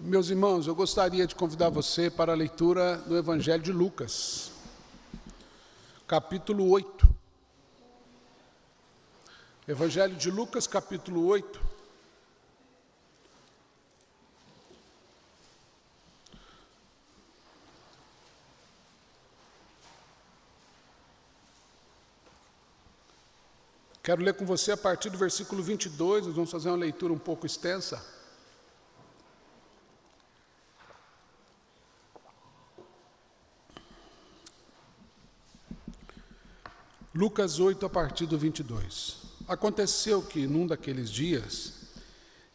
Meus irmãos, eu gostaria de convidar você para a leitura do Evangelho de Lucas, capítulo 8. Evangelho de Lucas, capítulo 8. Quero ler com você a partir do versículo 22, nós vamos fazer uma leitura um pouco extensa. Lucas 8, a partir do 22. Aconteceu que, num daqueles dias,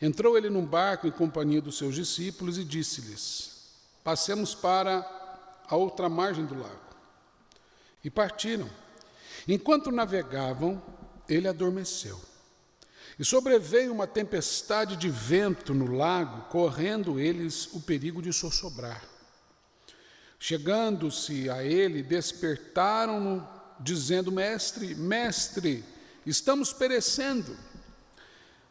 entrou ele num barco em companhia dos seus discípulos e disse-lhes: passemos para a outra margem do lago. E partiram. Enquanto navegavam, ele adormeceu. E sobreveio uma tempestade de vento no lago, correndo eles o perigo de sossobrar. Chegando-se a ele, despertaram-no, dizendo: Mestre, estamos perecendo.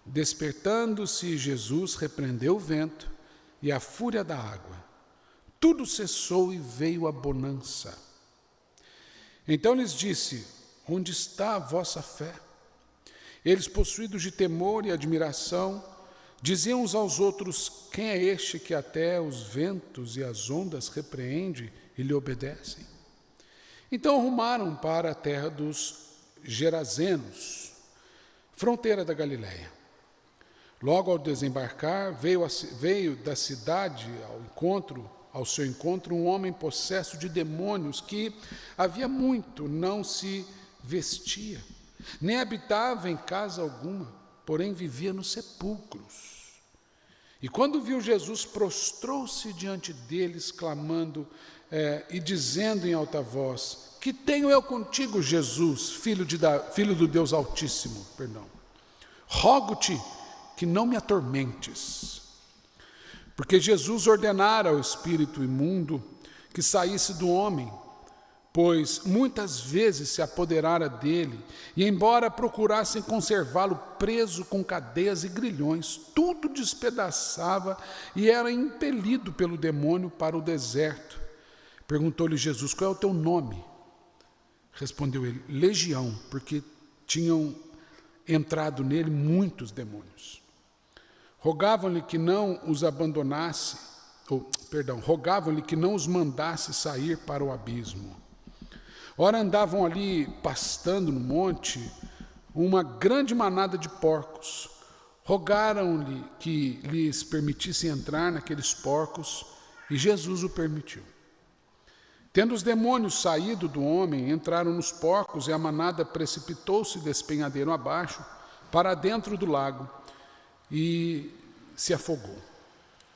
Despertando-se, Jesus repreendeu o vento e a fúria da água. Tudo cessou e veio a bonança. Então lhes disse: onde está a vossa fé? Eles, possuídos de temor e admiração, diziam uns aos outros: quem é este que até os ventos e as ondas repreende e lhe obedecem? Então rumaram para a terra dos Gerazenos, fronteira da Galiléia. Logo ao desembarcar, veio da cidade ao seu encontro um homem possesso de demônios que havia muito não se vestia, nem habitava em casa alguma, porém vivia nos sepulcros. E quando viu Jesus, prostrou-se diante deles, clamando e dizendo em alta voz: que tenho eu contigo, Jesus, filho do Deus Altíssimo, rogo-te que não me atormentes. Porque Jesus ordenara ao espírito imundo que saísse do homem, pois muitas vezes se apoderara dele, e embora procurassem conservá-lo preso com cadeias e grilhões, tudo despedaçava e era impelido pelo demônio para o deserto. Perguntou-lhe Jesus: qual é o teu nome? Respondeu ele: Legião, porque tinham entrado nele muitos demônios. Rogavam-lhe que não os rogavam-lhe que não os mandasse sair para o abismo. Ora, andavam ali pastando no monte uma grande manada de porcos. Rogaram-lhe que lhes permitissem entrar naqueles porcos, e Jesus o permitiu. Tendo os demônios saído do homem, entraram nos porcos, e a manada precipitou-se despenhadeiro abaixo, para dentro do lago, e se afogou.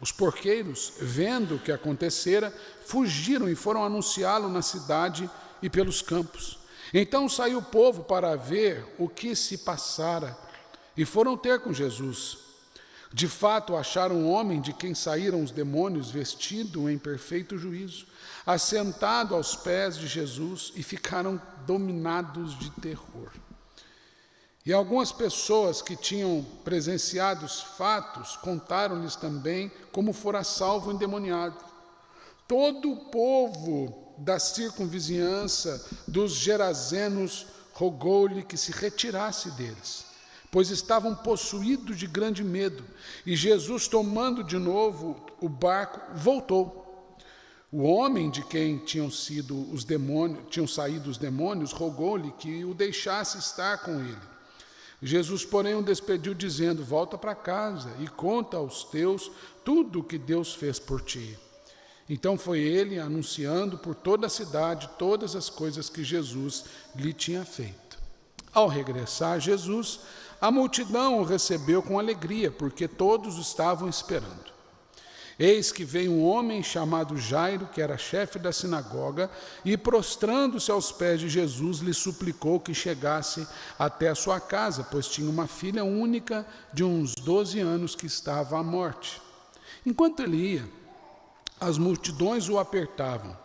Os porqueiros, vendo o que acontecera, fugiram e foram anunciá-lo na cidade e pelos campos. Então saiu o povo para ver o que se passara, e foram ter com Jesus. De fato, acharam um homem de quem saíram os demônios, vestido em perfeito juízo, assentado aos pés de Jesus, e ficaram dominados de terror. E algumas pessoas que tinham presenciado os fatos contaram-lhes também como fora salvo o endemoniado. Todo o povo da circunvizinhança dos Gerazenos rogou-lhe que se retirasse deles, pois estavam possuídos de grande medo. E Jesus, tomando de novo o barco, voltou. O homem de quem tinham saído os demônios rogou-lhe que o deixasse estar com ele. Jesus, porém, o despediu, dizendo: volta para casa e conta aos teus tudo o que Deus fez por ti. Então foi ele anunciando por toda a cidade todas as coisas que Jesus lhe tinha feito. Ao regressar Jesus, a multidão o recebeu com alegria, porque todos o estavam esperando. Eis que veio um homem chamado Jairo, que era chefe da sinagoga, e prostrando-se aos pés de Jesus, lhe suplicou que chegasse até a sua casa, pois tinha uma filha única de uns 12 anos que estava à morte. Enquanto ele ia, as multidões o apertavam.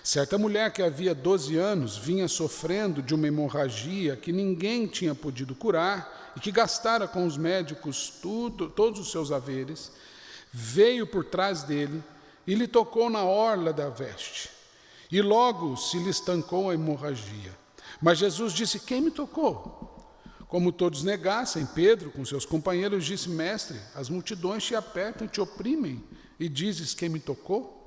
Certa mulher que havia 12 anos vinha sofrendo de uma hemorragia que ninguém tinha podido curar e que gastara com os médicos todos os seus haveres, veio por trás dele e lhe tocou na orla da veste. E logo se lhe estancou a hemorragia. Mas Jesus disse: quem me tocou? Como todos negassem, Pedro, com seus companheiros, disse: mestre, as multidões te apertam e te oprimem, e dizes: quem me tocou?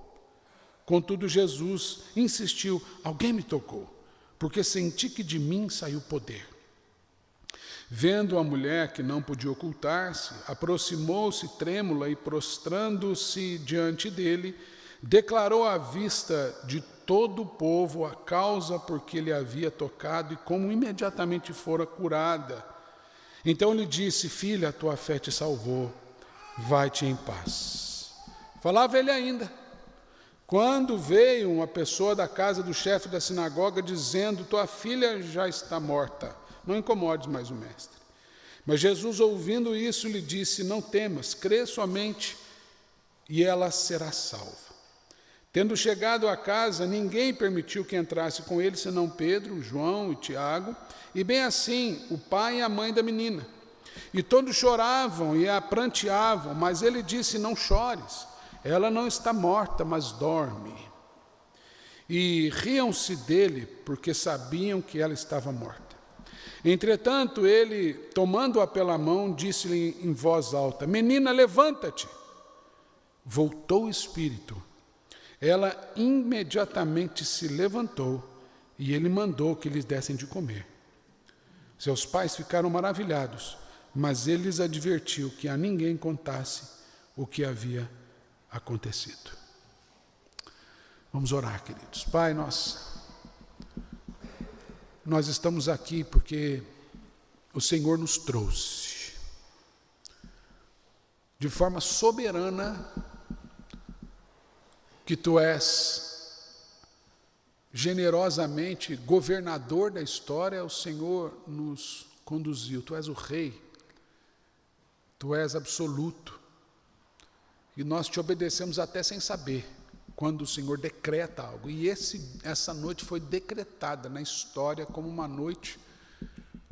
Contudo, Jesus insistiu: alguém me tocou, porque senti que de mim saiu poder. Vendo a mulher que não podia ocultar-se, aproximou-se trêmula e, prostrando-se diante dele, declarou à vista de todo o povo a causa por que ele havia tocado e como imediatamente fora curada. Então lhe disse: filha, a tua fé te salvou, vai-te em paz. Falava ele ainda, quando veio uma pessoa da casa do chefe da sinagoga dizendo: tua filha já está morta, não incomodes mais o mestre. Mas Jesus, ouvindo isso, lhe disse: não temas, crê somente e ela será salva. Tendo chegado à casa, ninguém permitiu que entrasse com ele, senão Pedro, João e Tiago, e bem assim o pai e a mãe da menina. E todos choravam e a pranteavam, mas ele disse: não chores, ela não está morta, mas dorme. E riam-se dele, porque sabiam que ela estava morta. Entretanto, ele, tomando-a pela mão, disse-lhe em voz alta: menina, levanta-te. Voltou o espírito. Ela imediatamente se levantou e ele mandou que lhes dessem de comer. Seus pais ficaram maravilhados, mas ele lhes advertiu que a ninguém contasse o que havia acontecido. Vamos orar, queridos. Pai, nós estamos aqui porque o Senhor nos trouxe de forma soberana, que Tu és generosamente governador da história. O Senhor nos conduziu. Tu és o Rei, Tu és absoluto, e nós Te obedecemos até sem saber, quando o Senhor decreta algo. E essa noite foi decretada na história como uma noite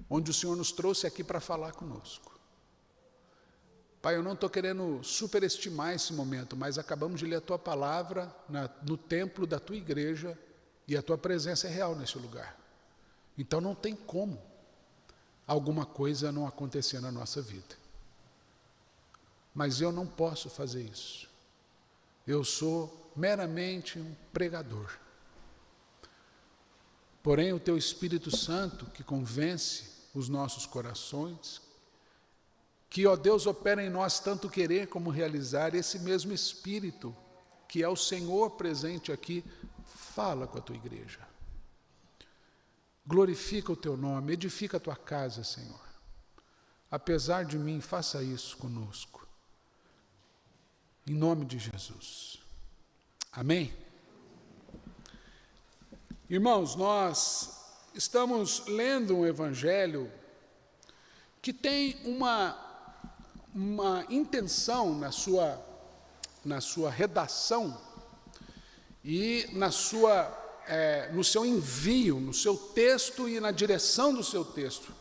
onde o Senhor nos trouxe aqui para falar conosco. Pai, eu não estou querendo superestimar esse momento, mas acabamos de ler a Tua palavra no templo da Tua igreja, e a Tua presença é real nesse lugar. Então não tem como alguma coisa não acontecer na nossa vida. Mas eu não posso fazer isso. Eu sou meramente um pregador. Porém, o Teu Espírito Santo, que convence os nossos corações, que, ó Deus, opera em nós tanto querer como realizar, esse mesmo Espírito, que é o Senhor presente aqui, fala com a Tua igreja. Glorifica o Teu nome, edifica a Tua casa, Senhor. Apesar de mim, faça isso conosco. Em nome de Jesus. Amém? Irmãos, nós estamos lendo um evangelho que tem uma intenção na sua redação e no seu envio, no seu texto e na direção do seu texto,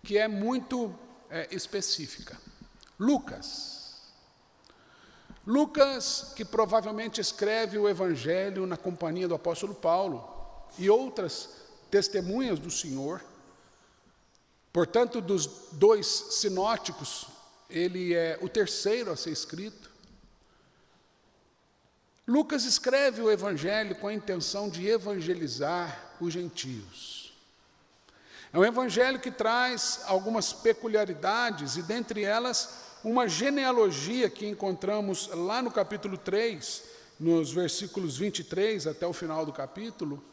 que é muito específica. Lucas, que provavelmente escreve o Evangelho na companhia do apóstolo Paulo e outras testemunhas do Senhor. Portanto, dos dois sinóticos, ele é o terceiro a ser escrito. Lucas escreve o Evangelho com a intenção de evangelizar os gentios. É um Evangelho que traz algumas peculiaridades, e dentre elas, uma genealogia que encontramos lá no capítulo 3, nos versículos 23 até o final do capítulo,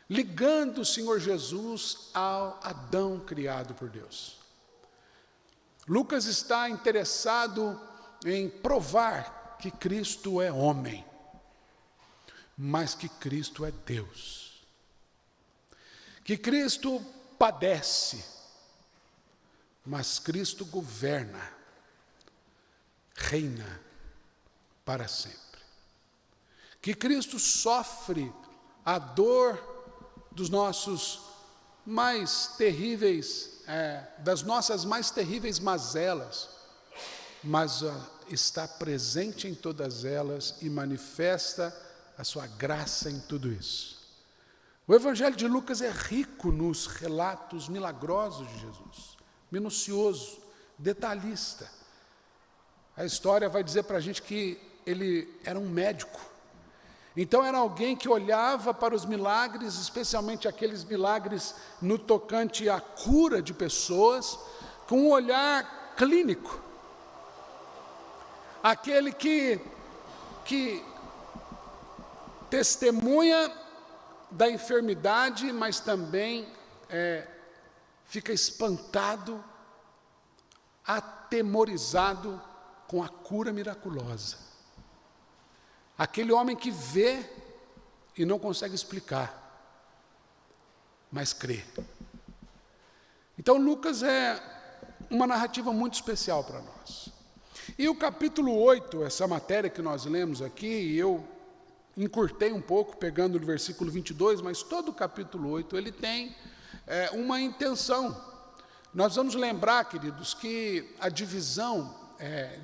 ligando o Senhor Jesus ao Adão criado por Deus. Lucas está interessado em provar que Cristo é homem, mas que Cristo é Deus. Que Cristo padece, mas Cristo governa, reina para sempre. Que Cristo sofre a dor dos nossos mais terríveis, das nossas mais terríveis mazelas, mas está presente em todas elas e manifesta a sua graça em tudo isso. O Evangelho de Lucas é rico nos relatos milagrosos de Jesus, minucioso, detalhista. A história vai dizer para a gente que ele era um médico. Então era alguém que olhava para os milagres, especialmente aqueles milagres no tocante à cura de pessoas, com um olhar clínico. Aquele que testemunha da enfermidade, mas também fica espantado, atemorizado com a cura miraculosa. Aquele homem que vê e não consegue explicar, mas crê. Então Lucas é uma narrativa muito especial para nós. E o capítulo 8, essa matéria que nós lemos aqui, eu encurtei um pouco, pegando o versículo 22, mas todo o capítulo 8, ele tem uma intenção. Nós vamos lembrar, queridos, que a divisão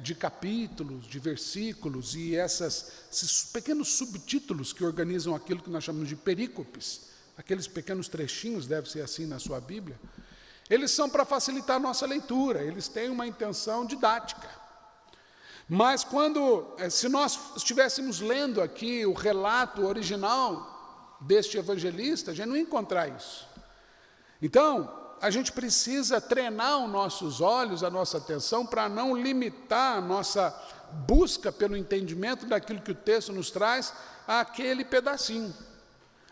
de capítulos, de versículos e esses pequenos subtítulos que organizam aquilo que nós chamamos de perícopes, aqueles pequenos trechinhos, deve ser assim na sua Bíblia, eles são para facilitar a nossa leitura, eles têm uma intenção didática. Mas se nós estivéssemos lendo aqui o relato original deste evangelista, a gente não ia encontrar isso. Então, a gente precisa treinar os nossos olhos, a nossa atenção, para não limitar a nossa busca pelo entendimento daquilo que o texto nos traz àquele pedacinho.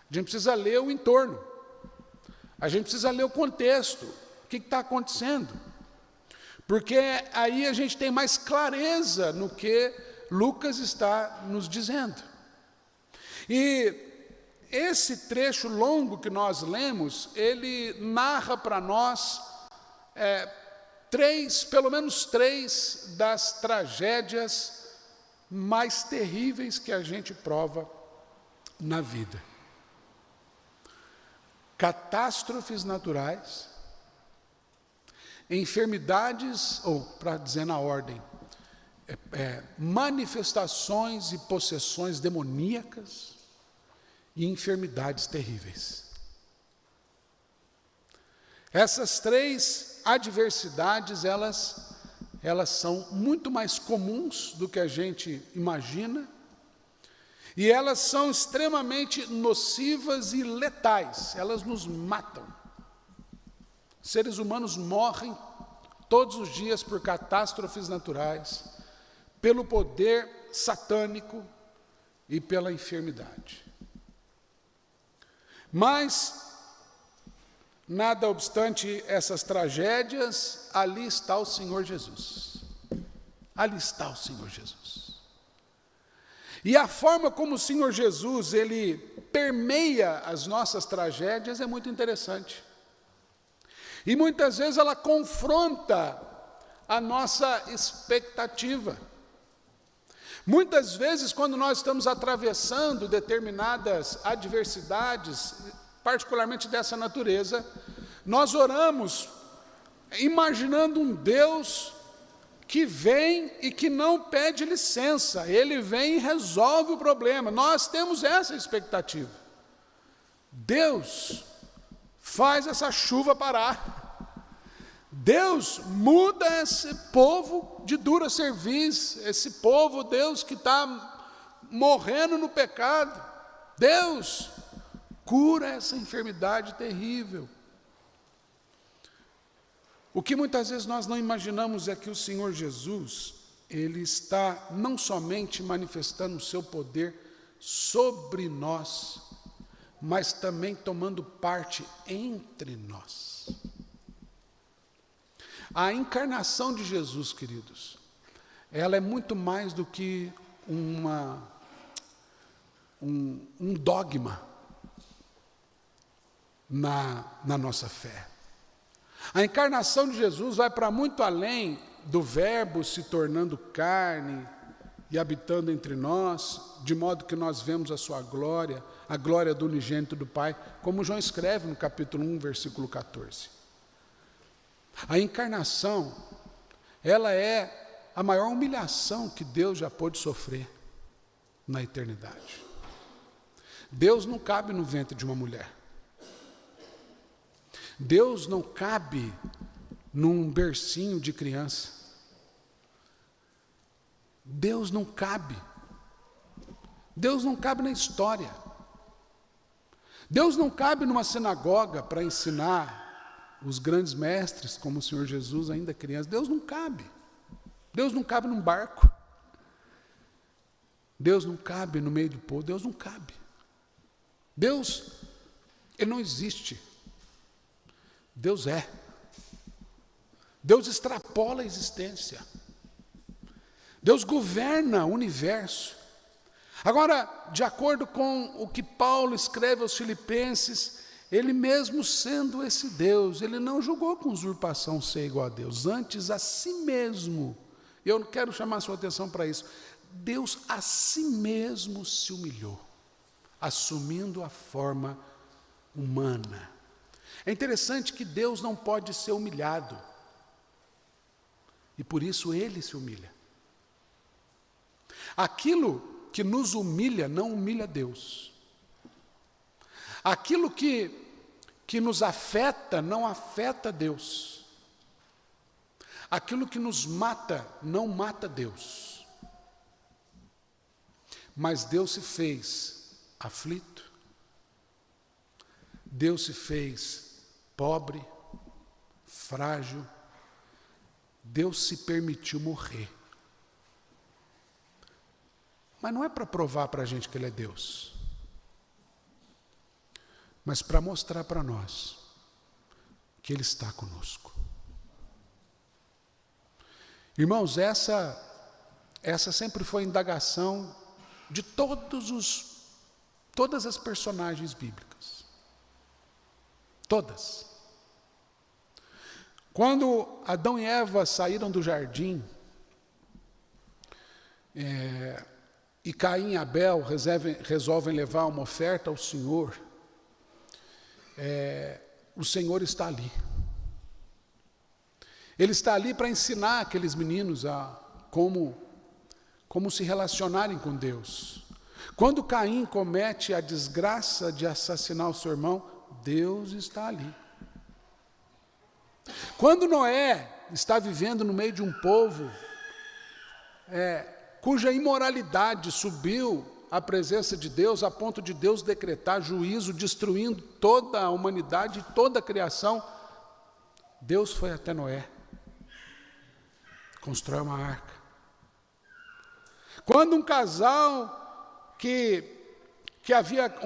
A gente precisa ler o entorno, a gente precisa ler o contexto, o que está acontecendo. Porque aí a gente tem mais clareza no que Lucas está nos dizendo. E esse trecho longo que nós lemos, ele narra para nós pelo menos três das tragédias mais terríveis que a gente prova na vida. Catástrofes naturais, enfermidades, ou para dizer na ordem, manifestações e possessões demoníacas e enfermidades terríveis. Essas três adversidades, elas são muito mais comuns do que a gente imagina, e elas são extremamente nocivas e letais, elas nos matam. Seres humanos morrem todos os dias por catástrofes naturais, pelo poder satânico e pela enfermidade. Mas, nada obstante essas tragédias, ali está o Senhor Jesus. Ali está o Senhor Jesus. E a forma como o Senhor Jesus, ele permeia as nossas tragédias é muito interessante. E muitas vezes ela confronta a nossa expectativa. Muitas vezes, quando nós estamos atravessando determinadas adversidades, particularmente dessa natureza, nós oramos imaginando um Deus que vem e que não pede licença, ele vem e resolve o problema. Nós temos essa expectativa. Deus faz essa chuva parar. Deus muda esse povo de dura cerviz, esse povo, Deus, que está morrendo no pecado. Deus cura essa enfermidade terrível. O que muitas vezes nós não imaginamos é que o Senhor Jesus, ele está não somente manifestando o seu poder sobre nós, mas também tomando parte entre nós. A encarnação de Jesus, queridos, ela é muito mais do que um dogma na nossa fé. A encarnação de Jesus vai para muito além do Verbo se tornando carne e habitando entre nós, de modo que nós vemos a sua glória, a glória do unigênito do Pai, como João escreve no capítulo 1, versículo 14. A encarnação, ela é a maior humilhação que Deus já pôde sofrer na eternidade. Deus não cabe no ventre de uma mulher. Deus não cabe num bercinho de criança. Deus não cabe. Deus não cabe na história. Deus não cabe numa sinagoga para ensinar os grandes mestres, como o Senhor Jesus, ainda criança. Deus não cabe. Deus não cabe num barco. Deus não cabe no meio do povo. Deus não cabe. Deus, Ele não existe. Deus é. Deus extrapola a existência. Deus governa o universo. Agora, de acordo com o que Paulo escreve aos Filipenses, ele mesmo sendo esse Deus, ele não julgou com usurpação ser igual a Deus, antes a si mesmo. Eu não quero chamar a sua atenção para isso. Deus a si mesmo se humilhou, assumindo a forma humana. É interessante que Deus não pode ser humilhado, e por isso Ele se humilha. Aquilo que nos humilha não humilha Deus. Aquilo que nos afeta não afeta Deus. Aquilo que nos mata não mata Deus. Mas Deus se fez aflito. Deus se fez pobre, frágil. Deus se permitiu morrer. Mas não é para provar para a gente que Ele é Deus, mas para mostrar para nós que Ele está conosco. Irmãos, essa sempre foi a indagação de todas as personagens bíblicas. Todas. Quando Adão e Eva saíram do jardim, e Caim e Abel resolvem levar uma oferta ao Senhor, o Senhor está ali. Ele está ali para ensinar aqueles meninos a como se relacionarem com Deus. Quando Caim comete a desgraça de assassinar o seu irmão, Deus está ali. Quando Noé está vivendo no meio de um povo cuja imoralidade subiu à presença de Deus, a ponto de Deus decretar juízo, destruindo toda a humanidade, toda a criação, Deus foi até Noé, constrói uma arca. Quando um casal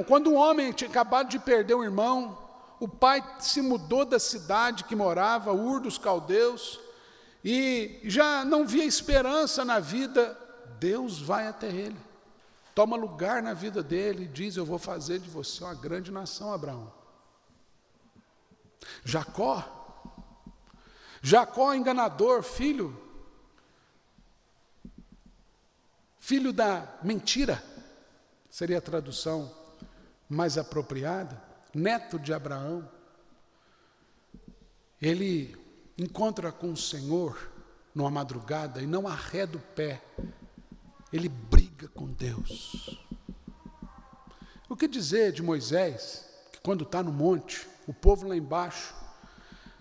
quando um homem tinha acabado de perder um irmão, o pai se mudou da cidade que morava, Ur dos Caldeus, e já não via esperança na vida. Deus vai até ele, toma lugar na vida dele e diz: eu vou fazer de você uma grande nação, Abraão. Jacó enganador, filho da mentira, seria a tradução mais apropriada, neto de Abraão. Ele encontra com o Senhor numa madrugada e não arreda o pé. Ele briga com Deus. O que dizer de Moisés, que quando está no monte, o povo lá embaixo,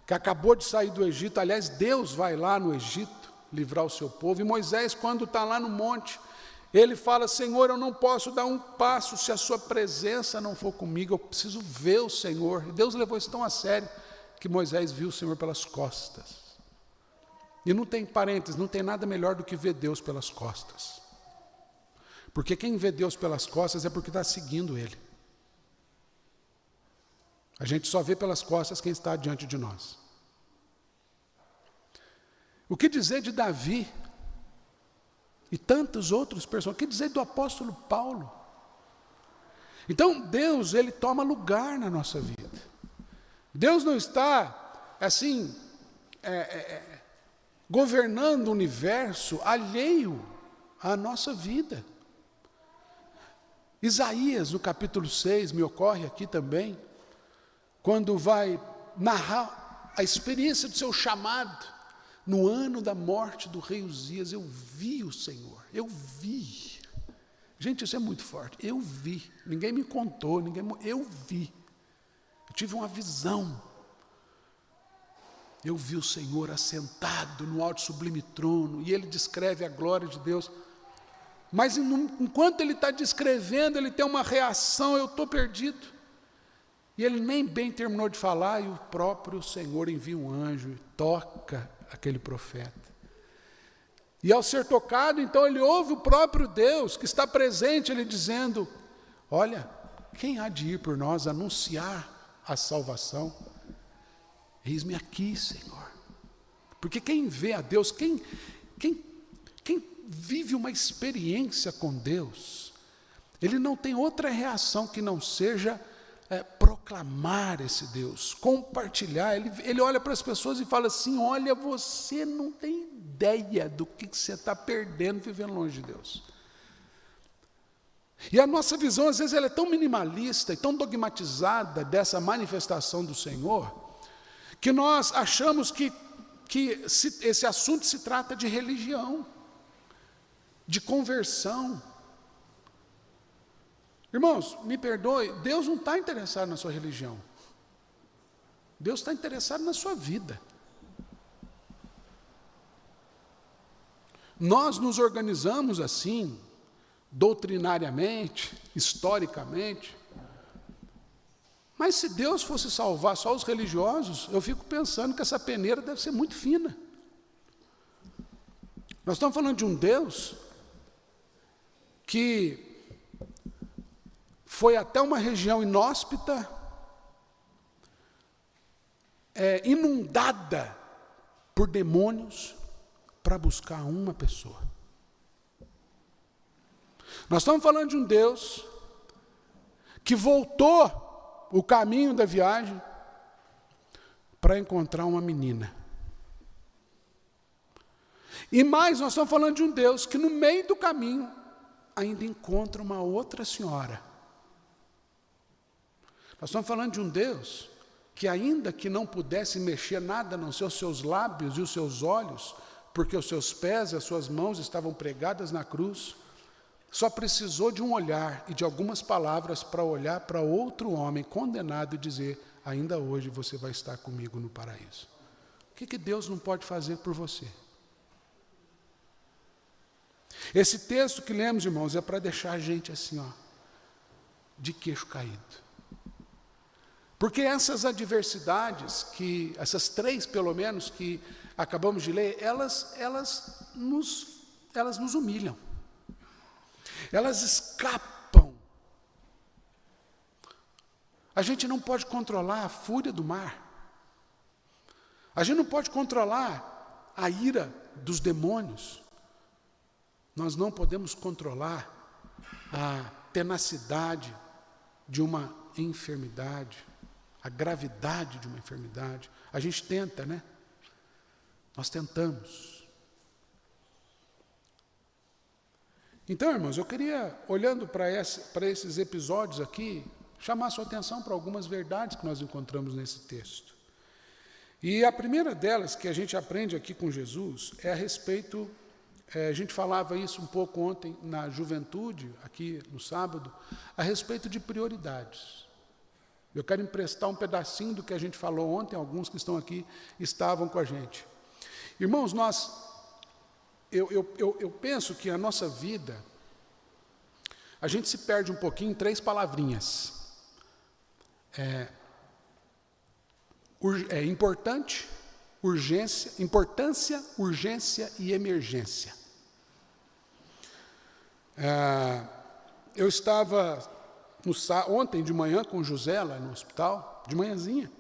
que acabou de sair do Egito, aliás, Deus vai lá no Egito livrar o seu povo, e Moisés, quando está lá no monte, ele fala: Senhor, eu não posso dar um passo se a sua presença não for comigo, eu preciso ver o Senhor. E Deus levou isso tão a sério, que Moisés viu o Senhor pelas costas. E não tem parênteses, não tem nada melhor do que ver Deus pelas costas. Porque quem vê Deus pelas costas é porque está seguindo Ele. A gente só vê pelas costas quem está diante de nós. O que dizer de Davi e tantos outros personagens? O que dizer do apóstolo Paulo? Então Deus, Ele toma lugar na nossa vida. Deus não está assim governando o universo alheio à nossa vida. Isaías, no capítulo 6, me ocorre aqui também, quando vai narrar a experiência do seu chamado, no ano da morte do rei Uzias, eu vi o Senhor, eu vi. Gente, isso é muito forte, eu vi, ninguém me contou, eu vi. Eu tive uma visão. Eu vi o Senhor assentado no alto e sublime trono, e ele descreve a glória de Deus. Mas enquanto ele está descrevendo, ele tem uma reação, eu estou perdido. E ele nem bem terminou de falar, e o próprio Senhor envia um anjo e toca aquele profeta. E ao ser tocado, então ele ouve o próprio Deus, que está presente, ele dizendo: olha, quem há de ir por nós anunciar a salvação? Eis-me aqui, Senhor. Porque quem vê a Deus, quem vive uma experiência com Deus, ele não tem outra reação que não seja proclamar esse Deus, compartilhar. Ele olha para as pessoas e fala assim: olha, você não tem ideia do que você está perdendo vivendo longe de Deus. E a nossa visão, às vezes, ela é tão minimalista e tão dogmatizada dessa manifestação do Senhor, que nós achamos que esse assunto se trata de religião, de conversão. Irmãos, me perdoe, Deus não está interessado na sua religião. Deus está interessado na sua vida. Nós nos organizamos assim, doutrinariamente, historicamente. Mas se Deus fosse salvar só os religiosos, eu fico pensando que essa peneira deve ser muito fina. Nós estamos falando de um Deus que foi até uma região inóspita, inundada por demônios, para buscar uma pessoa. Nós estamos falando de um Deus que voltou o caminho da viagem para encontrar uma menina. E mais, nós estamos falando de um Deus que no meio do caminho ainda encontra uma outra senhora. Nós estamos falando de um Deus que, ainda que não pudesse mexer nada a não ser os seus lábios e os seus olhos, porque os seus pés e as suas mãos estavam pregadas na cruz, só precisou de um olhar e de algumas palavras para olhar para outro homem condenado e dizer: ainda hoje você vai estar comigo no paraíso. O que Deus não pode fazer por você? Esse texto que lemos, irmãos, é para deixar a gente assim, de queixo caído. Porque essas adversidades, essas três pelo menos que acabamos de ler, elas nos humilham. Elas escapam. A gente não pode controlar a fúria do mar. A gente não pode controlar a ira dos demônios. Nós não podemos controlar a tenacidade de uma enfermidade, a gravidade de uma enfermidade. A gente tenta, né? Nós tentamos. Então, irmãos, eu queria, olhando para esses episódios aqui, chamar a sua atenção para algumas verdades que nós encontramos nesse texto. E a primeira delas, que a gente aprende aqui com Jesus, é a respeito, a gente falava isso um pouco ontem na juventude, aqui no sábado, a respeito de prioridades. Eu quero emprestar um pedacinho do que a gente falou ontem, alguns que estão aqui estavam com a gente. Irmãos, eu penso que a nossa vida, a gente se perde um pouquinho em três palavrinhas. Importância, urgência e emergência. Eu estava ontem de manhã com o José lá no hospital, de manhãzinha,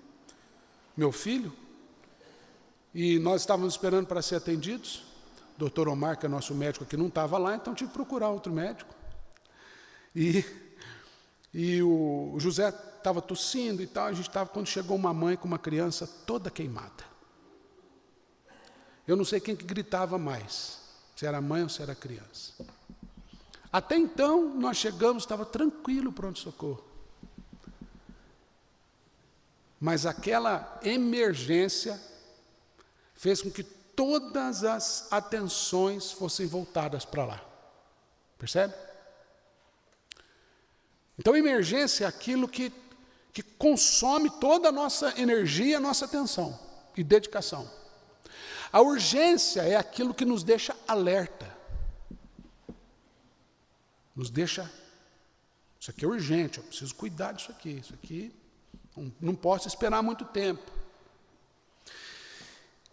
meu filho, e nós estávamos esperando para ser atendidos. O doutor Omar, que é nosso médico aqui, não estava lá, então tive que procurar outro médico. E o José estava tossindo e tal, quando chegou uma mãe com uma criança toda queimada. Eu não sei quem que gritava mais, se era a mãe ou se era a criança. Até então, nós chegamos, estava tranquilo o pronto-socorro. Mas aquela emergência fez com que todas as atenções fossem voltadas para lá. Percebe? Então, emergência é aquilo que consome toda a nossa energia, a nossa atenção e dedicação. A urgência é aquilo que nos deixa alerta. Nos deixa, isso aqui é urgente, eu preciso cuidar disso aqui. Isso aqui não posso esperar muito tempo.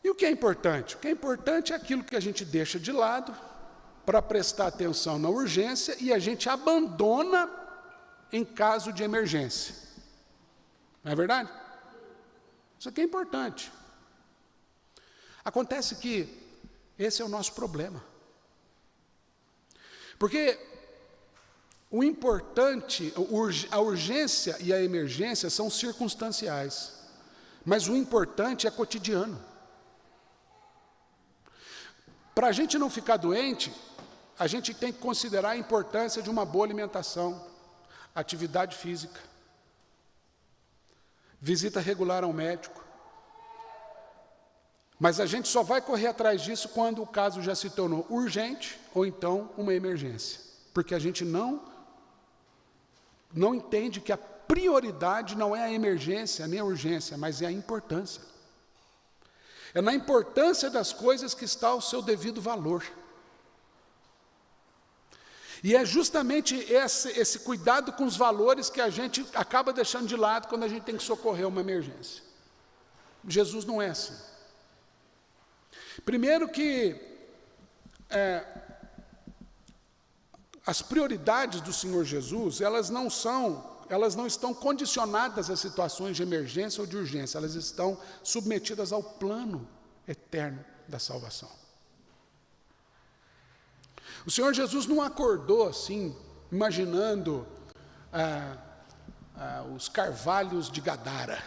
E o que é importante? O que é importante é aquilo que a gente deixa de lado para prestar atenção na urgência e a gente abandona em caso de emergência. Não é verdade? Isso aqui é importante. Acontece que esse é o nosso problema. Porque o importante, a urgência e a emergência são circunstanciais, mas o importante é cotidiano. Para a gente não ficar doente, a gente tem que considerar a importância de uma boa alimentação, atividade física, visita regular ao médico. Mas a gente só vai correr atrás disso quando o caso já se tornou urgente ou então uma emergência. Porque a gente não entende que a prioridade não é a emergência nem a urgência, mas é a importância. É na importância das coisas que está o seu devido valor. E é justamente esse cuidado com os valores que a gente acaba deixando de lado quando a gente tem que socorrer uma emergência. Jesus não é assim. Primeiro que as prioridades do Senhor Jesus, elas não estão condicionadas a situações de emergência ou de urgência, elas estão submetidas ao plano eterno da salvação. O Senhor Jesus não acordou assim, imaginando os carvalhos de Gadara.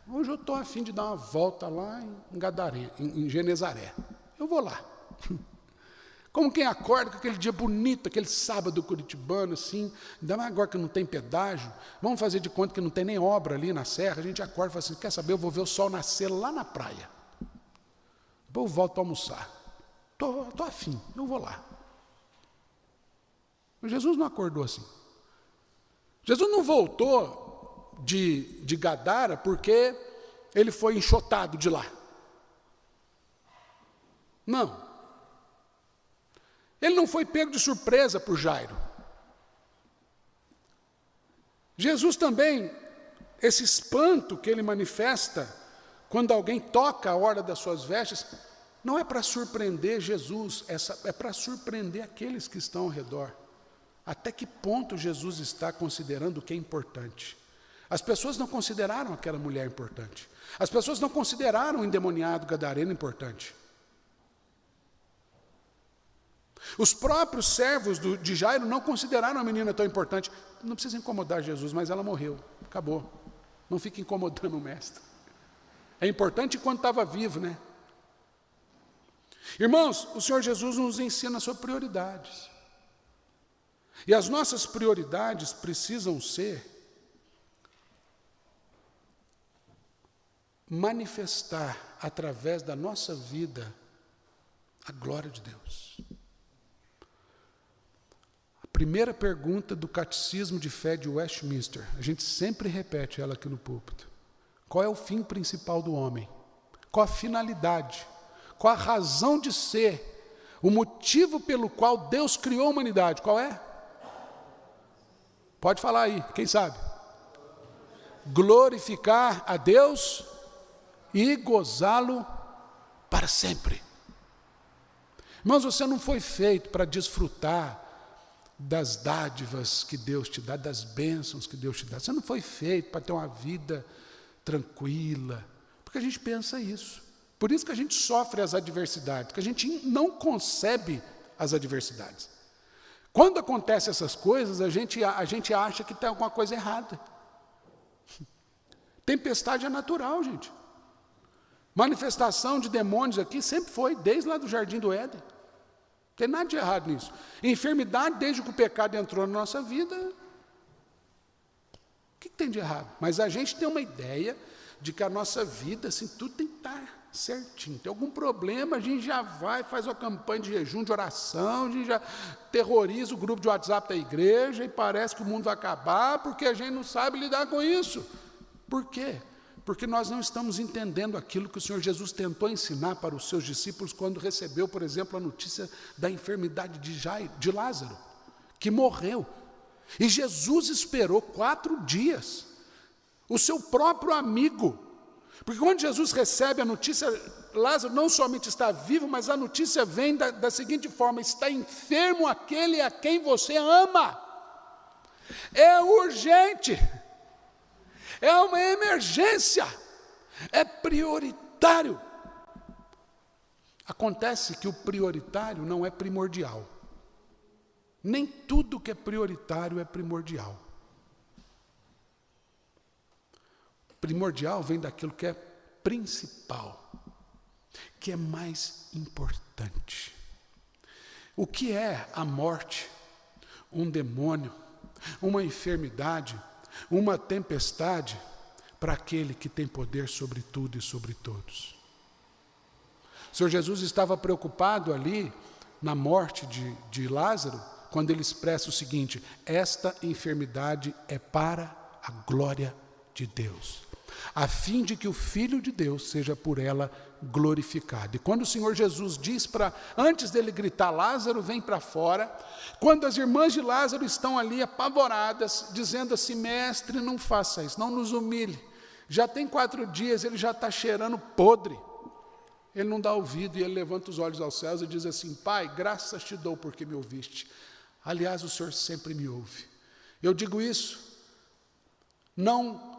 Hoje eu estou a fim de dar uma volta lá em Genezaré. Eu vou lá. Como quem acorda com aquele dia bonito, aquele sábado curitibano, assim, ainda mais agora que não tem pedágio, vamos fazer de conta que não tem nem obra ali na serra, a gente acorda e fala assim, quer saber, eu vou ver o sol nascer lá na praia. Depois eu volto a almoçar. Estou afim, eu vou lá. Mas Jesus não acordou assim. Jesus não voltou de Gadara porque ele foi enxotado de lá. Não. Ele não foi pego de surpresa por Jairo. Jesus também, esse espanto que ele manifesta quando alguém toca a orla das suas vestes, não é para surpreender Jesus, é para surpreender aqueles que estão ao redor. Até que ponto Jesus está considerando o que é importante? As pessoas não consideraram aquela mulher importante. As pessoas não consideraram o endemoniado gadareno importante. Os próprios servos de Jairo não consideraram a menina tão importante. Não precisa incomodar Jesus, mas ela morreu. Acabou. Não fique incomodando o mestre. É importante enquanto estava vivo, né? Irmãos, o Senhor Jesus nos ensina sobre prioridades. E as nossas prioridades precisam ser manifestar através da nossa vida a glória de Deus. A primeira pergunta do Catecismo de Fé de Westminster, a gente sempre repete ela aqui no púlpito. Qual é o fim principal do homem? Qual a finalidade? Qual a razão de ser? O motivo pelo qual Deus criou a humanidade, qual é? Pode falar aí, quem sabe? Glorificar a Deus e gozá-lo para sempre. Irmãos, você não foi feito para desfrutar das dádivas que Deus te dá, das bênçãos que Deus te dá. Você não foi feito para ter uma vida tranquila, porque a gente pensa isso. Por isso que a gente sofre as adversidades, porque a gente não concebe as adversidades. Quando acontecem essas coisas, a gente acha que tem alguma coisa errada. Tempestade é natural, gente. Manifestação de demônios aqui sempre foi, desde lá do Jardim do Éden. Não tem nada de errado nisso. Enfermidade, desde que o pecado entrou na nossa vida, o que tem de errado? Mas a gente tem uma ideia de que a nossa vida, assim, tudo tem que estar certinho. Tem algum problema, a gente já vai, faz uma campanha de jejum, de oração, a gente já terroriza o grupo de WhatsApp da igreja e parece que o mundo vai acabar porque a gente não sabe lidar com isso. Por quê? Porque nós não estamos entendendo aquilo que o Senhor Jesus tentou ensinar para os seus discípulos quando recebeu, por exemplo, a notícia da enfermidade de Lázaro, que morreu. E Jesus esperou 4 dias, o seu próprio amigo, porque quando Jesus recebe a notícia, Lázaro não somente está vivo, mas a notícia vem da seguinte forma: está enfermo aquele a quem você ama. É urgente. É uma emergência, é prioritário. Acontece que o prioritário não é primordial. Nem tudo que é prioritário é primordial. Primordial vem daquilo que é principal, que é mais importante. O que é a morte, um demônio, uma enfermidade, uma tempestade para aquele que tem poder sobre tudo e sobre todos? O Senhor Jesus estava preocupado ali na morte de Lázaro, quando ele expressa o seguinte: esta enfermidade é para a glória de Deus, a fim de que o Filho de Deus seja por ela glorificado. E quando o Senhor Jesus diz antes dele gritar, Lázaro, vem para fora, quando as irmãs de Lázaro estão ali apavoradas, dizendo assim: mestre, não faça isso, não nos humilhe, já tem 4 dias, ele já está cheirando podre. Ele não dá ouvido e ele levanta os olhos aos céus e diz assim: Pai, graças te dou porque me ouviste. Aliás, o Senhor sempre me ouve. Eu digo isso não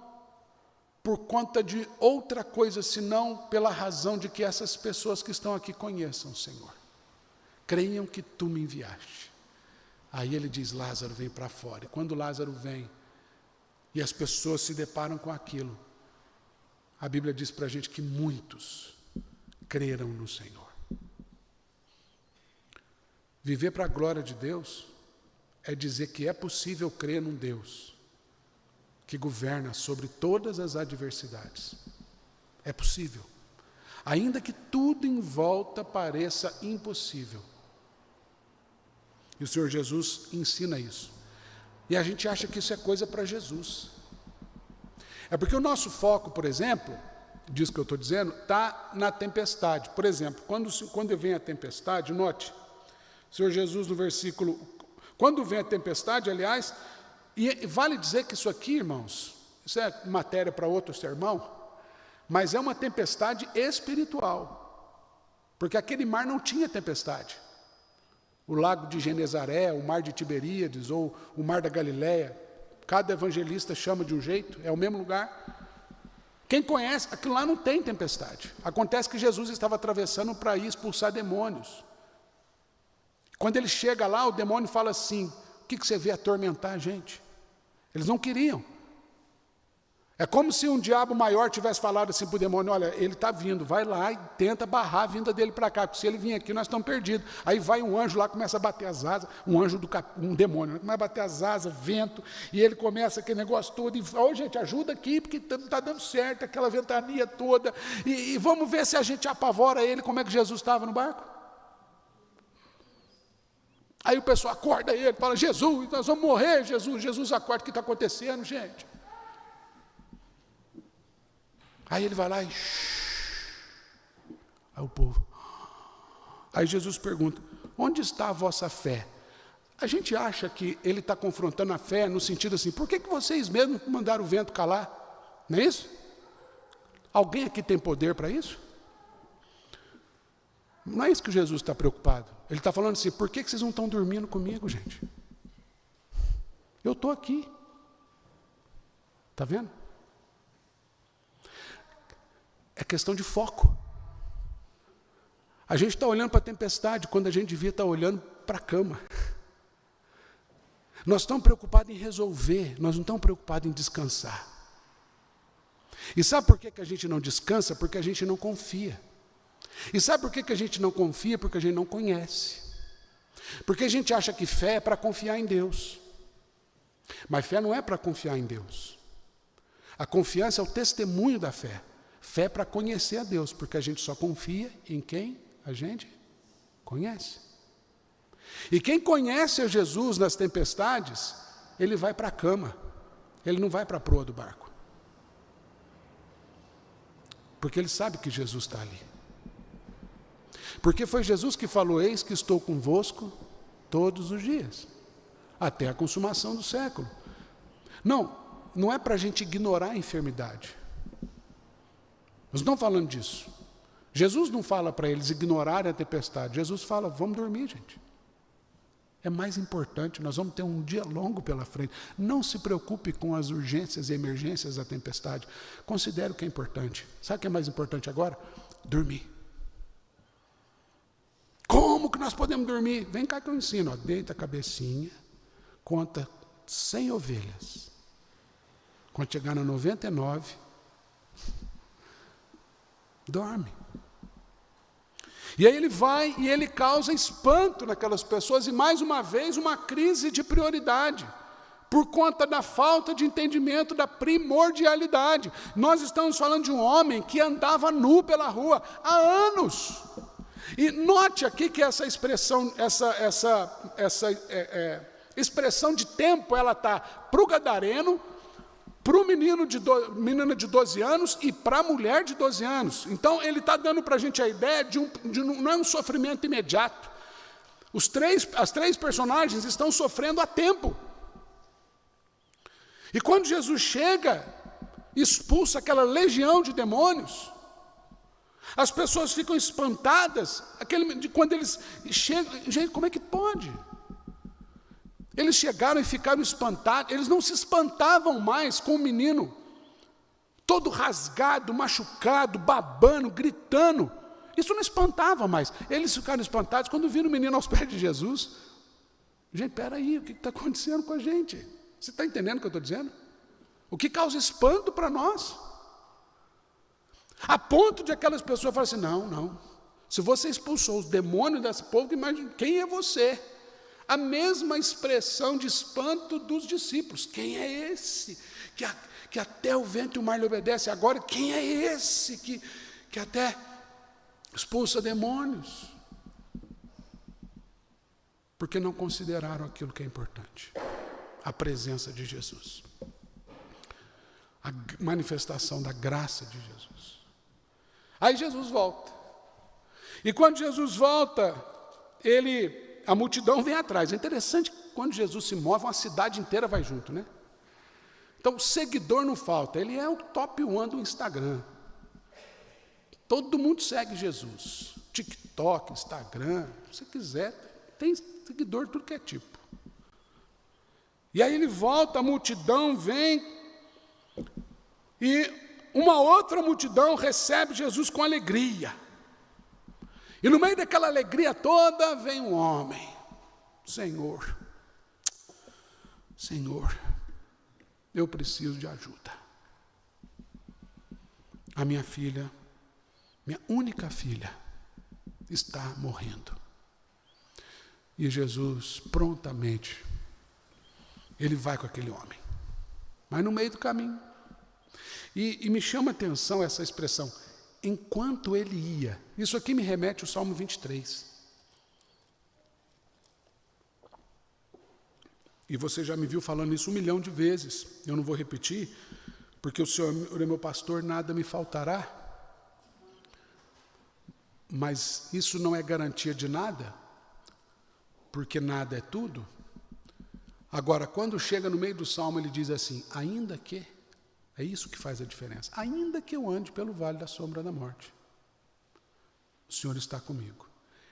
por conta de outra coisa, senão pela razão de que essas pessoas que estão aqui conheçam o Senhor, creiam que tu me enviaste. Aí ele diz: Lázaro, vem para fora. E quando Lázaro vem e as pessoas se deparam com aquilo, a Bíblia diz para a gente que muitos creram no Senhor. Viver para a glória de Deus é dizer que é possível crer num Deus que governa sobre todas as adversidades. É possível, ainda que tudo em volta pareça impossível. E o Senhor Jesus ensina isso. E a gente acha que isso é coisa para Jesus. É porque o nosso foco, por exemplo, disso que eu estou dizendo, está na tempestade. Por exemplo, quando vem a tempestade, note, o Senhor Jesus no versículo, quando vem a tempestade, aliás, e vale dizer que isso aqui, irmãos, isso é matéria para outro sermão, mas é uma tempestade espiritual, porque aquele mar não tinha tempestade. O lago de Genezaré, o mar de Tiberíades, ou o mar da Galileia, cada evangelista chama de um jeito, é o mesmo lugar. Quem conhece, aquilo lá não tem tempestade. Acontece que Jesus estava atravessando para ir expulsar demônios. Quando ele chega lá, o demônio fala assim: o que você vê atormentar a gente? Eles não queriam. É como se um diabo maior tivesse falado assim para o demônio: olha, ele está vindo, vai lá e tenta barrar a vinda dele para cá, porque se ele vir aqui nós estamos perdidos. Aí vai um anjo lá, começa a bater as asas, um demônio, começa a bater as asas, vento, e ele começa aquele negócio todo, e gente, ajuda aqui, porque não está dando certo, aquela ventania toda, e vamos ver se a gente apavora ele. Como é que Jesus estava no barco? Aí o pessoal acorda ele, fala: Jesus, nós vamos morrer, Jesus. Jesus acorda: o que está acontecendo, gente? Aí ele vai lá e... Aí o povo... Aí Jesus pergunta: onde está a vossa fé? A gente acha que ele está confrontando a fé no sentido assim: por que vocês mesmos mandaram o vento calar? Não é isso? Alguém aqui tem poder para isso? Não é isso que Jesus está preocupado. Ele está falando assim: por que vocês não estão dormindo comigo, gente? Eu estou aqui. Está vendo? É questão de foco. A gente está olhando para a tempestade quando a gente devia estar olhando para a cama. Nós estamos preocupados em resolver, nós não estamos preocupados em descansar. E sabe por que a gente não descansa? Porque a gente não confia. E sabe por que a gente não confia? Porque a gente não conhece. Porque a gente acha que fé é para confiar em Deus. Mas fé não é para confiar em Deus. A confiança é o testemunho da fé. Fé para conhecer a Deus, porque a gente só confia em quem a gente conhece. E quem conhece a Jesus nas tempestades, ele vai para a cama, ele não vai para a proa do barco. Porque ele sabe que Jesus está ali. Porque foi Jesus que falou: eis que estou convosco todos os dias, até a consumação do século. Não é para a gente ignorar a enfermidade. Nós não estamos falando disso. Jesus não fala para eles ignorarem a tempestade. Jesus fala: vamos dormir, gente. É mais importante, nós vamos ter um dia longo pela frente. Não se preocupe com as urgências e emergências da tempestade. Considere o que é importante. Sabe o que é mais importante agora? Dormir. Como que nós podemos dormir? Vem cá que eu ensino. Deita a cabecinha, conta 100 ovelhas. Quando chegar na 99, dorme. E aí ele vai e ele causa espanto naquelas pessoas, e mais uma vez uma crise de prioridade, por conta da falta de entendimento da primordialidade. Nós estamos falando de um homem que andava nu pela rua há anos. E note aqui que essa expressão, expressão de tempo, ela está para o gadareno, para o menina de 12 anos e para a mulher de 12 anos. Então, ele está dando para a gente a ideia de não é um sofrimento imediato. As três personagens estão sofrendo há tempo. E quando Jesus chega, expulsa aquela legião de demônios, as pessoas ficam espantadas. Quando eles chegam, gente, como é que pode? Eles chegaram e ficaram espantados. Eles não se espantavam mais com o menino todo rasgado, machucado, babando, gritando. Isso não espantava mais. Eles ficaram espantados quando viram o menino aos pés de Jesus. Gente, espera aí, o que está acontecendo com a gente? Você está entendendo o que eu estou dizendo? O que causa espanto para nós? A ponto de aquelas pessoas falarem assim: não, se você expulsou os demônios desse povo, imagine, quem é você? A mesma expressão de espanto dos discípulos: quem é esse que até o vento e o mar lhe obedecem? Agora, quem é esse que até expulsa demônios? Porque não consideraram aquilo que é importante: a presença de Jesus, a manifestação da graça de Jesus. Aí Jesus volta. E quando Jesus volta, a multidão vem atrás. É interessante que quando Jesus se move, uma cidade inteira vai junto, né? Então, o seguidor não falta. Ele é o top 1 do Instagram. Todo mundo segue Jesus. TikTok, Instagram, se você quiser, tem seguidor de tudo que é tipo. E aí ele volta, a multidão vem, e uma outra multidão recebe Jesus com alegria. E no meio daquela alegria toda vem um homem: Senhor, eu preciso de ajuda. A minha filha, minha única filha, está morrendo. E Jesus, prontamente, ele vai com aquele homem. Mas no meio do caminho. E me chama a atenção essa expressão: enquanto ele ia. Isso aqui me remete ao Salmo 23. E você já me viu falando isso 1 milhão de vezes. Eu não vou repetir, porque o Senhor é meu pastor, nada me faltará. Mas isso não é garantia de nada, porque nada é tudo. Agora, quando chega no meio do Salmo, ele diz assim: ainda que, é isso que faz a diferença, ainda que eu ande pelo vale da sombra da morte, o Senhor está comigo.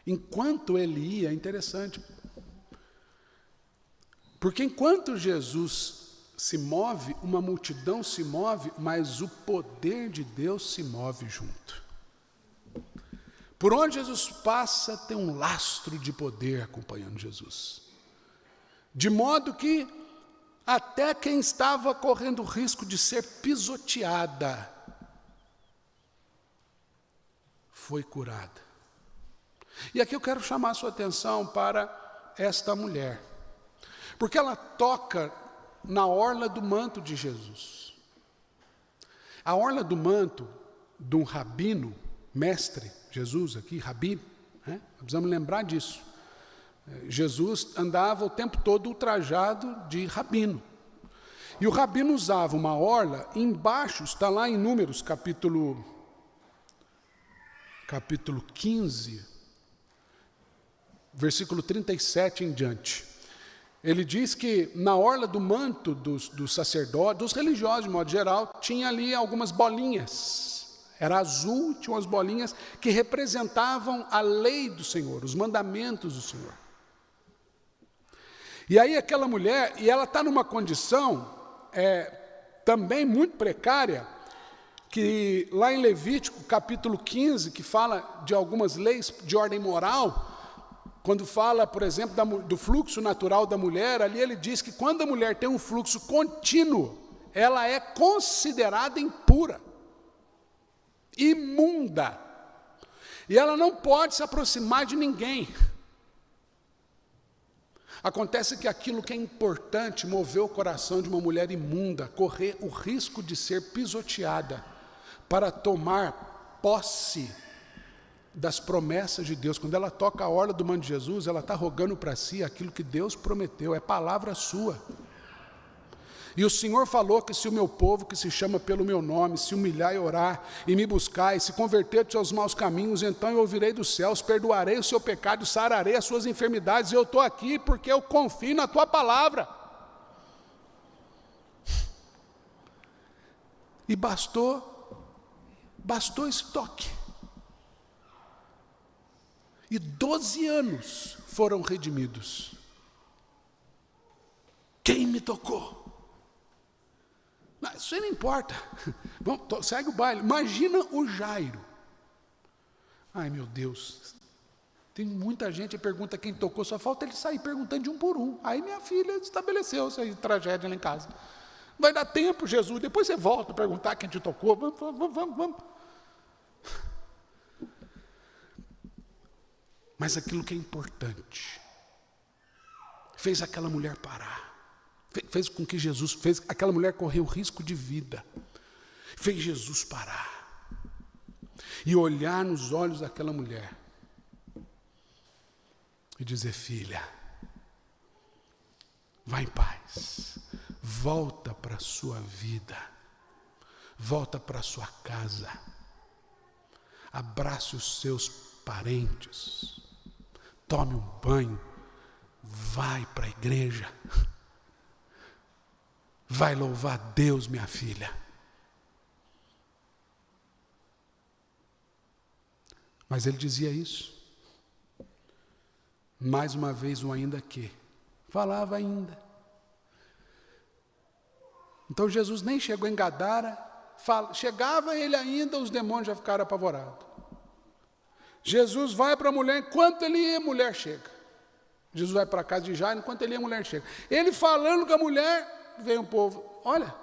Enquanto ele ia, é interessante, porque enquanto Jesus se move, uma multidão se move, mas o poder de Deus se move junto. Por onde Jesus passa, tem um lastro de poder acompanhando Jesus. De modo que até quem estava correndo o risco de ser pisoteada foi curada. E aqui eu quero chamar a sua atenção para esta mulher, porque ela toca na orla do manto de Jesus. A orla do manto de um rabino, mestre, Jesus aqui, rabi, né? Precisamos lembrar disso. Jesus andava o tempo todo ultrajado de rabino. E o rabino usava uma orla, embaixo, está lá em Números, capítulo 15, versículo 37 em diante. Ele diz que na orla do manto dos sacerdotes, dos religiosos de modo geral, tinha ali algumas bolinhas. Era azul, tinha umas bolinhas que representavam a lei do Senhor, os mandamentos do Senhor. E aí aquela mulher, e ela está numa condição também muito precária, que lá em Levítico, capítulo 15, que fala de algumas leis de ordem moral, quando fala, por exemplo, do fluxo natural da mulher, ali ele diz que quando a mulher tem um fluxo contínuo, ela é considerada impura, imunda, e ela não pode se aproximar de ninguém. Acontece que aquilo que é importante moveu o coração de uma mulher imunda, correr o risco de ser pisoteada, para tomar posse das promessas de Deus. Quando ela toca a orla do manto de Jesus, ela está rogando para si aquilo que Deus prometeu, é palavra sua. E o Senhor falou que se o meu povo, que se chama pelo meu nome, se humilhar e orar, e me buscar, e se converter dos seus maus caminhos, então eu ouvirei dos céus, perdoarei o seu pecado, sararei as suas enfermidades, e eu estou aqui porque eu confio na tua palavra. E bastou esse toque. E 12 anos foram redimidos. Quem me tocou? Isso aí não importa. Vamos, segue o baile. Imagina o Jairo. Ai, meu Deus. Tem muita gente que pergunta quem tocou, só falta ele sair perguntando de um por um. Aí minha filha estabeleceu essa tragédia lá em casa. Vai dar tempo, Jesus, depois você volta a perguntar quem te tocou. Vamos. Mas aquilo que é importante fez aquela mulher parar. Fez com que Jesus, fez aquela mulher correr o risco de vida, fez Jesus parar e olhar nos olhos daquela mulher e dizer: filha, vá em paz, volta para a sua vida, volta para a sua casa, abrace os seus parentes, tome um banho, vai para a igreja, vai louvar a Deus, minha filha. Mas ele dizia isso. Mais uma vez, o ainda que. Falava ainda. Então Jesus nem chegou em Gadara. Chegava ele ainda, os demônios já ficaram apavorados. Jesus vai para a mulher, enquanto ele ia, a mulher chega. Jesus vai para a casa de Jairo, enquanto ele ia, a mulher chega. Ele falando com a mulher, vem um povo, olha,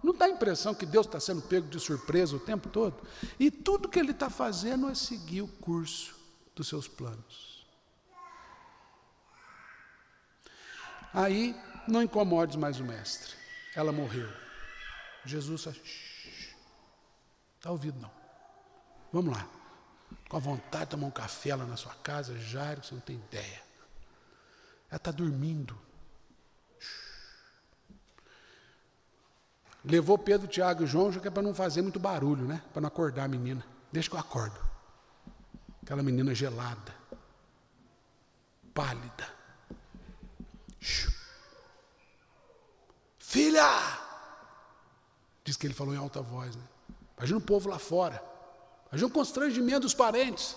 não dá a impressão que Deus está sendo pego de surpresa o tempo todo? E tudo que ele está fazendo é seguir o curso dos seus planos. Aí, não incomodes mais o mestre. Ela morreu. Jesus só, está ouvido não. Vamos lá. Com a vontade de tomar um café lá na sua casa, Jairo, você não tem ideia. Ela está dormindo. Levou Pedro, Tiago e João, já que é para não fazer muito barulho, né? Para não acordar a menina. Deixa que eu acordo. Aquela menina gelada, pálida. Filha! Diz que ele falou em alta voz, né? Imagina o povo lá fora. Imagina o constrangimento dos parentes.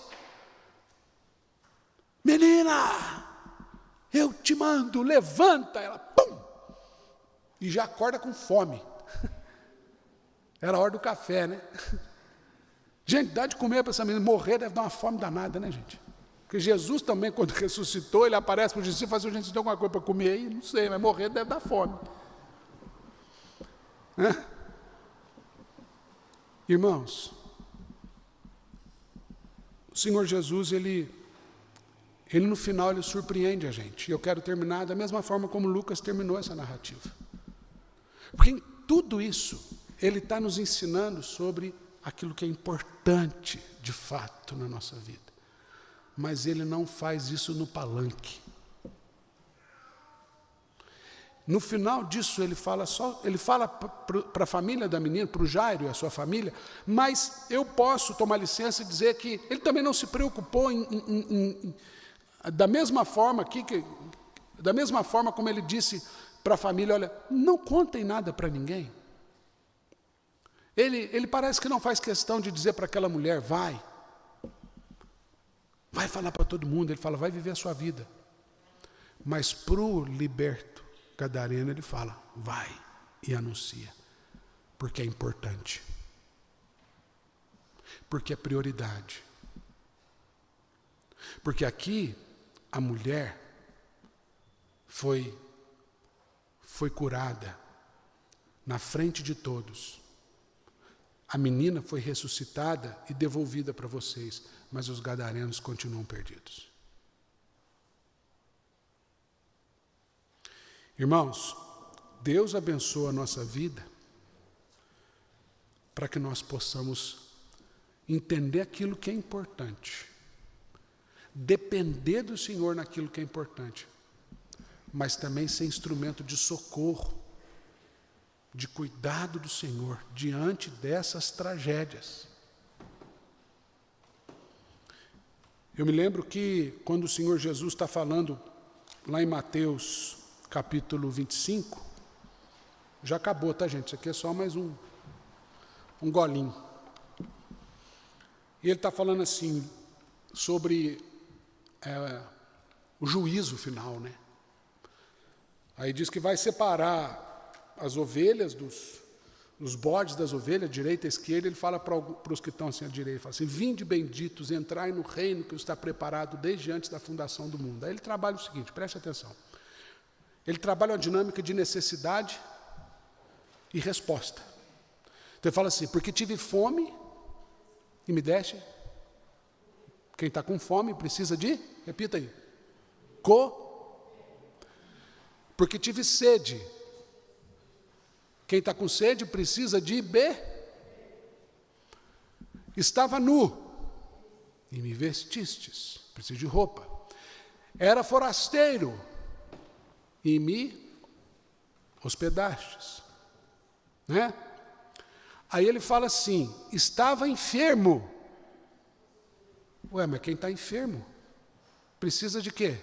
Menina! Eu te mando, levanta! Ela, pum! E já acorda com fome. Era a hora do café, né? Gente, dá de comer para essa menina. Morrer deve dar uma fome danada, né, gente? Porque Jesus também, quando ressuscitou, ele aparece para os discípulos e fala assim: gente, tem alguma coisa para comer aí? Não sei, mas morrer deve dar fome. Irmãos, o Senhor Jesus, ele no final, ele surpreende a gente. E eu quero terminar da mesma forma como Lucas terminou essa narrativa. Porque em tudo isso, ele está nos ensinando sobre aquilo que é importante de fato na nossa vida. Mas ele não faz isso no palanque. No final disso, ele fala para a família da menina, para o Jairo e a sua família, mas eu posso tomar licença e dizer que ele também não se preocupou da mesma forma como ele disse para a família, olha, não contem nada para ninguém. Ele parece que não faz questão de dizer para aquela mulher, vai falar para todo mundo, ele fala, vai viver a sua vida. Mas para o liberto gadareno, ele fala, vai e anuncia, porque é importante, porque é prioridade. Porque aqui a mulher foi curada na frente de todos. A menina foi ressuscitada e devolvida para vocês, mas os gadarenos continuam perdidos. Irmãos, Deus abençoa a nossa vida para que nós possamos entender aquilo que é importante, depender do Senhor naquilo que é importante, mas também ser instrumento de socorro, de cuidado do Senhor diante dessas tragédias. Eu me lembro que quando o Senhor Jesus está falando lá em Mateus capítulo 25, já acabou, tá, gente? Isso aqui é só mais um golinho. E ele está falando assim, sobre o juízo final, né? Aí diz que vai separar as ovelhas dos bodes das ovelhas, direita e esquerda. Ele fala para os que estão assim à direita, ele fala assim, vinde benditos, entrai no reino que está preparado desde antes da fundação do mundo. Aí ele trabalha o seguinte, preste atenção. Ele trabalha uma dinâmica de necessidade e resposta. Então ele fala assim, porque tive fome e me deste. Quem está com fome precisa de, repita aí, porque tive sede. Quem está com sede precisa de Estava nu e me vestistes, preciso de roupa. Era forasteiro e me hospedastes, né? Aí ele fala assim, estava enfermo. Ué, mas quem está enfermo precisa de quê?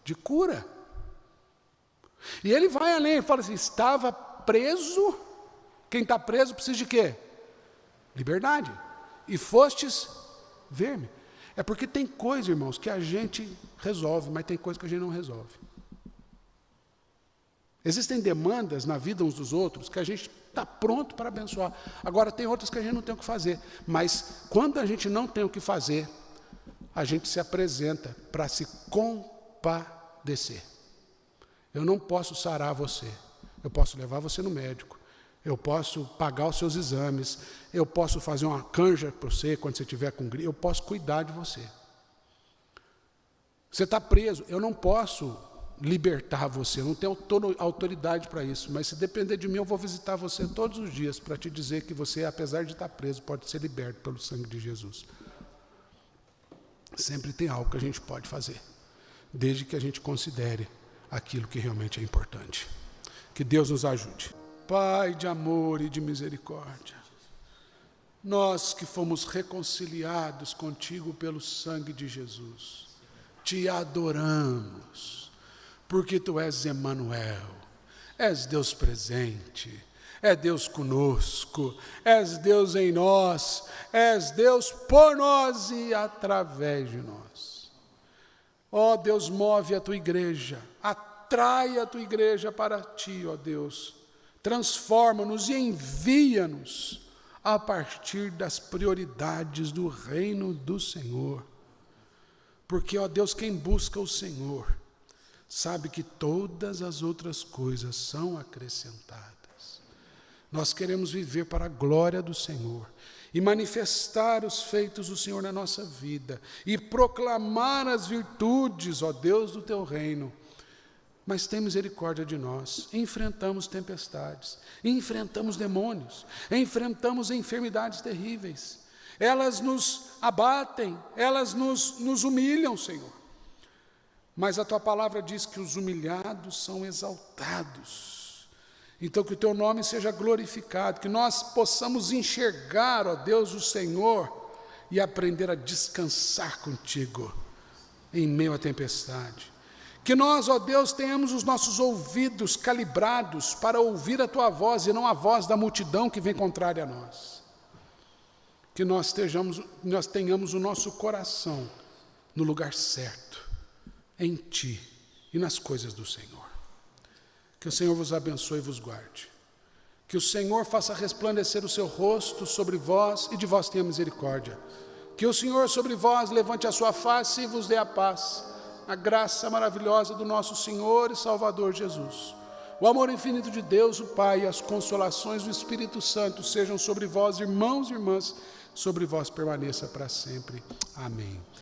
De cura. E ele vai além, ele fala assim, estava preso. Quem está preso precisa de quê? Liberdade. E fostes ver-me. É porque tem coisa, irmãos, que a gente resolve, mas tem coisa que a gente não resolve. Existem demandas na vida uns dos outros que a gente está pronto para abençoar. Agora, tem outras que a gente não tem o que fazer. Mas, quando a gente não tem o que fazer, a gente se apresenta para se compadecer. Eu não posso sarar você. Eu posso levar você no médico. Eu posso pagar os seus exames. Eu posso fazer uma canja para você quando você estiver com gripe. Eu posso cuidar de você. Você está preso. Eu não posso libertar você, eu não tenho autoridade para isso, mas se depender de mim, eu vou visitar você todos os dias para te dizer que você, apesar de estar preso, pode ser liberto pelo sangue de Jesus. Sempre tem algo que a gente pode fazer, desde que a gente considere aquilo que realmente é importante. Que Deus nos ajude. Pai de amor e de misericórdia, nós que fomos reconciliados contigo pelo sangue de Jesus, te adoramos, porque Tu és Emanuel, és Deus presente, é Deus conosco, és Deus em nós, és Deus por nós e através de nós. Ó Deus, move a Tua igreja, atrai a Tua igreja para Ti, ó Deus, transforma-nos e envia-nos a partir das prioridades do reino do Senhor. Porque, ó Deus, quem busca o Senhor, sabe que todas as outras coisas são acrescentadas. Nós queremos viver para a glória do Senhor e manifestar os feitos do Senhor na nossa vida e proclamar as virtudes, ó Deus, do Teu reino, mas tem misericórdia de nós. Enfrentamos tempestades, enfrentamos demônios, enfrentamos enfermidades terríveis. Elas nos abatem, elas nos humilham, Senhor. Mas a Tua palavra diz que os humilhados são exaltados. Então que o Teu nome seja glorificado, que nós possamos enxergar, ó Deus, o Senhor e aprender a descansar contigo em meio à tempestade. Que nós, ó Deus, tenhamos os nossos ouvidos calibrados para ouvir a Tua voz e não a voz da multidão que vem contrária a nós. Que nós tenhamos o nosso coração no lugar certo, em Ti e nas coisas do Senhor. Que o Senhor vos abençoe e vos guarde. Que o Senhor faça resplandecer o seu rosto sobre vós e de vós tenha misericórdia. Que o Senhor sobre vós levante a sua face e vos dê a paz. A graça maravilhosa do nosso Senhor e Salvador Jesus. O amor infinito de Deus, o Pai, e as consolações do Espírito Santo sejam sobre vós, irmãos e irmãs, sobre vós permaneça para sempre. Amém.